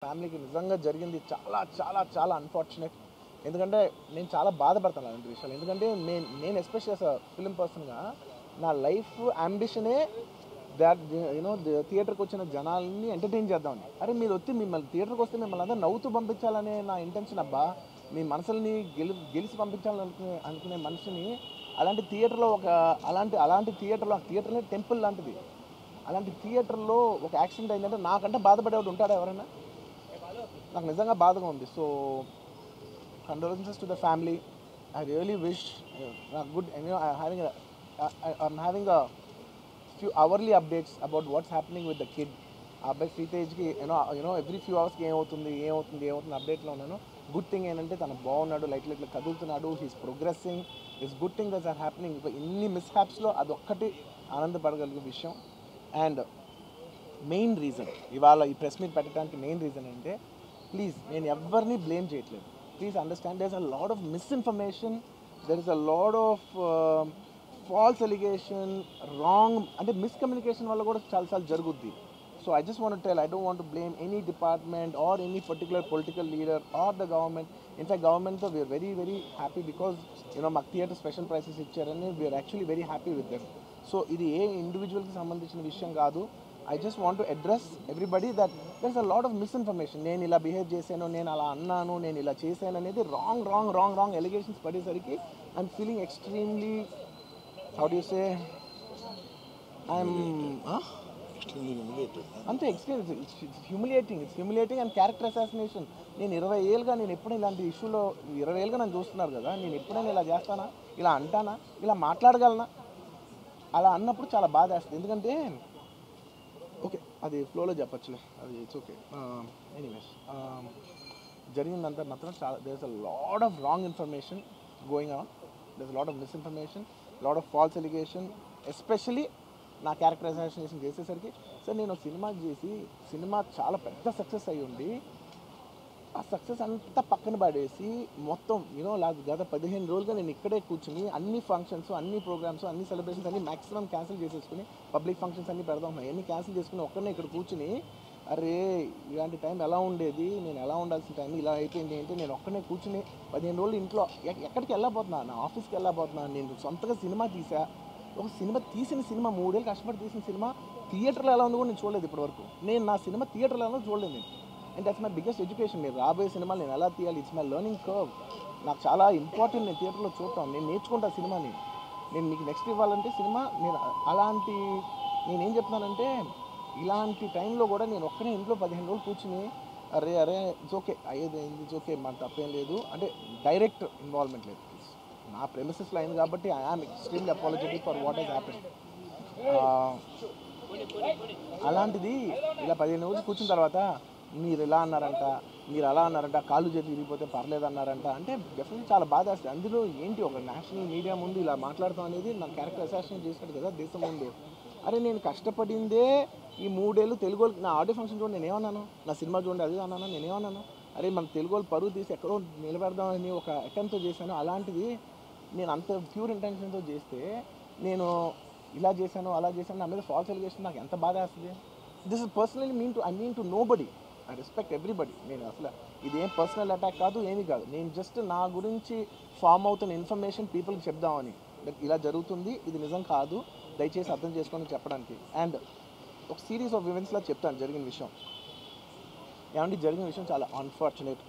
ఫ్యామిలీకి నిజంగా జరిగింది చాలా చాలా చాలా అన్ఫార్చునేట్. ఎందుకంటే నేను చాలా బాధపడతాను అలాంటి విషయాలు. ఎందుకంటే నేను ఎస్పెషల్లీ యాస్ అ ఫిల్మ్ పర్సన్గా నా లైఫ్ అంబిషనే దాట్ థియేటర్కి వచ్చిన జనాల్ని ఎంటర్టైన్ చేద్దామని. అరే మీరు వచ్చి మిమ్మల్ని థియేటర్కి వస్తే మిమ్మల్ని అందరూ నవ్వుతూ పంపించాలనే నా ఇంటెన్షన్ అబ్బా. మీ మనసుల్ని గెలిచి పంపించాలనుకునే మనిషిని అలాంటి థియేటర్లో అలాంటి థియేటర్లో టెంపుల్ లాంటిది. అలాంటి థియేటర్లో ఒక యాక్సిడెంట్ అయిందంటే నాకంటే బాధపడేవాడు ఉంటాడా ఎవరైనా? నాకు నిజంగా బాధగా ఉంది. So condolences to the family. I really wish good I'm having a few hourly updates about what's happening with the kid. ఆ అబ్బాయి శ్రీతేజ్కి ఎవ్రీ ఫ్యూ అవర్స్కి ఏమవుతుంది అప్డేట్లో ఉన్నాను. గుడ్ థింగ్ ఏంటంటే తను బాగున్నాడు, లైట్ కదులుతున్నాడు, he's progressing. It's good thing that's are happening. ఇప్పుడు ఇన్ని మిస్హ్యాప్స్లో అదొక్కటి ఆనందపడగలిగే విషయం. అండ్ మెయిన్ రీజన్ ఇవాళ ఈ ప్రెస్ మీట్ పెట్టడానికి మెయిన్ రీజన్ అంటే, ప్లీజ్ నేను ఎవరిని బ్లేమ్ చేయట్లేదు. Please understand, there is a lot of misinformation, there is a lot of false allegation, wrong అంటే మిస్కమ్యూనికేషన్ వల్ల కూడా చాలాసార్లు జరుగుద్ది. So I just want to tell, I don't want to blame any department or any particular political leader or the government. In fact, government though we are very very happy because మాకు theatre special prices ఇచ్చారని we are actually very happy with them. So ఇది ఏ ఇండివిజువల్కి సంబంధించిన విషయం కాదు. I just want to address everybody that there's a lot of misinformation. నేను ఇలా behave చేశాను, నేను అలా అన్నాను, నేను ఇలా చేశాను అనేది రాంగ్ ఎలిగేషన్స్ పడేసరికి I'm feeling extremely, how do you say, I'm అంతే experience. It's humiliating and character assassination. నేను 20 ఏళ్ళుగా నేను ఎప్పుడు ఇలాంటి ఇష్యూలో 20 ఏళ్ళుగా నన్ను చూస్తున్నారు కదా, నేను ఎప్పుడైనా ఇలా చేస్తానా, ఇలా అంటానా, ఇలా మాట్లాడగలనా? అలా అన్నప్పుడు చాలా బాధ వేస్తుంది. ఎందుకంటే ఓకే అది ఫ్లోలో చెప్పచ్చులే, అది ఇట్స్ ఓకే. ఎనీవేస్ జరిగిందంతా మాత్రం చాలా there is a lot of wrong information going on, there is lot of misinformation, lot of false allegation. Especially నా క్యారెక్టర్ అసాసినేషన్ చేసేసరికి సార్ నేను సినిమా చేసి సినిమా చాలా పెద్ద సక్సెస్ అయ్యి ఉండి ఆ సక్సెస్ అంతా పక్కన పడేసి మొత్తం గత 15 రోజులుగా నేను ఇక్కడే కూర్చుని అన్ని ఫంక్షన్స్, అన్ని ప్రోగ్రామ్స్, అన్ని సెలబ్రేషన్స్ అన్ని మ్యాక్సిమం క్యాన్సిల్ చేసేసుకుని, పబ్లిక్ ఫంక్షన్స్ అన్ని పెడదాం అన్నీ క్యాన్సిల్ చేసుకుని ఒక్కనే ఇక్కడ కూర్చుని, అరే ఇలాంటి టైం ఎలా ఉండేది, నేను ఎలా ఉండాల్సిన టైం ఇలా అయిపోయింది ఏంటి, నేను ఒక్కనే కూర్చుని 15 రోజులు ఇంట్లో ఎక్కడికి వెళ్ళబోతున్నా, నా ఆఫీస్కి వెళ్ళబోతున్నా, నేను సొంతగా సినిమా తీసా. ఒక తీసిన సినిమా 3 ఏళ్ళు కష్టపడి తీసిన సినిమా థియేటర్లో ఎలా ఉందో కూడా నేను చూడలేదు ఇప్పటివరకు. నేను నా సినిమా థియేటర్లో ఎలా చూడలేదు నేను. And that's my biggest education. నేను రాబోయే సినిమాలు నేను ఎలా తీయాలి, ఇట్స్ మై లెర్నింగ్ కర్వ్. నాకు చాలా ఇంపార్టెంట్ నేను థియేటర్లో చూడటం. నేను నేర్చుకుంటా సినిమాని. నేను మీకు నెక్స్ట్ ఇవ్వాలంటే సినిమా నేనేం చెప్తున్నానంటే, ఇలాంటి టైంలో కూడా నేను ఒక్కనే ఇంట్లో 15 రోజులు కూర్చుని అరే ఇట్స్ ఓకే అయ్యేది ఇట్స్ ఓకే, మాకు తప్పేం లేదు అంటే డైరెక్ట్ ఇన్వాల్వ్మెంట్ లేదు. నా ప్రెమిసెస్లో అయింది కాబట్టి I am extremely apologetic for what has happened. అలాంటిది ఇలా 15 రోజులు కూర్చున్న తర్వాత మీరు ఇలా అన్నారంట, మీరు అలా అన్నారంట, కాళ్ళు చేతులు విరిగిపోతే పర్లేదు అన్నారంట అంటే డెఫినెట్లీ చాలా బాధ వేస్తుంది. అందులో ఏంటి ఒక నేషనల్ మీడియా ముందు ఇలా మాట్లాడతాం అనేది నా క్యారెక్టర్ అసాసినేట్ చేసినట్టు కదా దేశం ముందు. అరే నేను కష్టపడిందే ఈ 3 ఏళ్ళు తెలుగు వాళ్ళకి. నా ఆడియో ఫంక్షన్ చూడండి నేనేమన్నాను, నా సినిమా చూడండి అది అన్నాను, నేనేమన్నాను, అరే మన తెలుగు వాళ్ళు పరువు తీసి ఎక్కడో నిలబెడదామని ఒక అటెంప్ట్తో చేశాను. అలాంటిది నేను అంత ప్యూర్ ఇంటెన్షన్తో చేస్తే నేను ఇలా చేశాను అలా చేశాను, నా మీద ఫాల్స్ ఎలిగేషన్ నాకు ఎంత బాధ వేస్తుంది. This is personally I mean to nobody. I respect everybody. నేను అసలు ఇదేం పర్సనల్ అటాక్ కాదు, ఏమీ కాదు. నేను జస్ట్ నా గురించి ఫామ్ అవుతున్న ఇన్ఫర్మేషన్ పీపుల్కి చెప్దామని, ఇలా జరుగుతుంది, ఇది నిజం కాదు, దయచేసి అర్థం చేసుకొని చెప్పడానికి. అండ్ ఒక సిరీస్ ఆఫ్ ఈవెంట్స్లా చెప్తాను జరిగిన విషయం. ఏమంటే జరిగిన విషయం చాలా అన్ఫార్చునేట్.